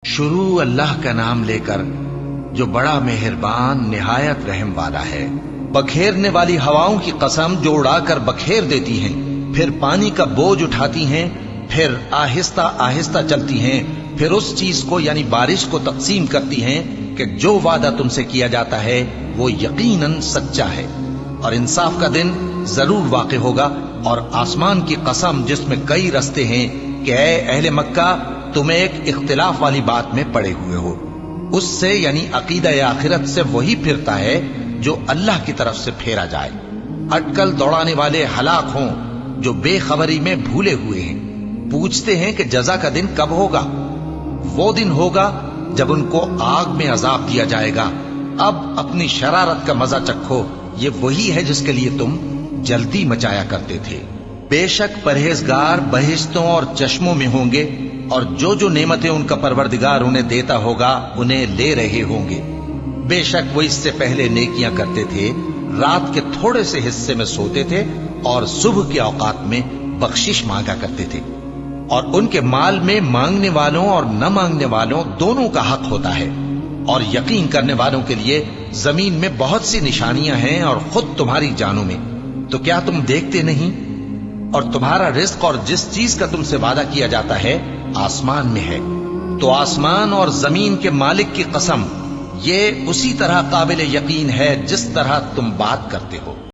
شروع اللہ کا نام لے کر جو بڑا مہربان نہایت رحم والا ہے۔ بکھیرنے والی ہواؤں کی قسم جو اڑا کر بکھیر دیتی ہیں، پھر پانی کا بوجھ اٹھاتی ہیں، پھر آہستہ آہستہ چلتی ہیں، پھر اس چیز کو یعنی بارش کو تقسیم کرتی ہیں کہ جو وعدہ تم سے کیا جاتا ہے وہ یقیناً سچا ہے اور انصاف کا دن ضرور واقع ہوگا۔ اور آسمان کی قسم جس میں کئی رستے ہیں کہ اے اہل مکہ تم ایک اختلاف والی بات میں پڑے ہوئے ہو، اس سے یعنی عقیدہ آخرت سے وہی پھرتا ہے جو اللہ کی طرف سے پھیرا جائے۔ اٹکل دوڑانے والے ہلاک ہوں جو بے خبری میں بھولے ہوئے ہیں، پوچھتے ہیں کہ جزا کا دن کب ہوگا؟ وہ دن ہوگا جب ان کو آگ میں عذاب دیا جائے گا۔ اب اپنی شرارت کا مزہ چکھو، یہ وہی ہے جس کے لیے تم جلدی مچایا کرتے تھے۔ بے شک پرہیزگار بہشتوں اور چشموں میں ہوں گے، اور جو نعمتیں ان کا پروردگار انہیں دیتا ہوگا انہیں لے رہے ہوں گے۔ بے شک وہ اس سے پہلے نیکیاں کرتے تھے، رات کے تھوڑے سے حصے میں سوتے تھے اور صبح کے اوقات میں بخشش مانگا کرتے تھے، اور ان کے مال میں مانگنے والوں اور نہ مانگنے والوں دونوں کا حق ہوتا ہے۔ اور یقین کرنے والوں کے لیے زمین میں بہت سی نشانیاں ہیں اور خود تمہاری جانوں میں، تو کیا تم دیکھتے نہیں؟ اور تمہارا رزق اور جس چیز کا تم سے وعدہ کیا جاتا ہے آسمان میں ہے، تو آسمان اور زمین کے مالک کی قسم یہ اسی طرح قابل یقین ہے جس طرح تم بات کرتے ہو۔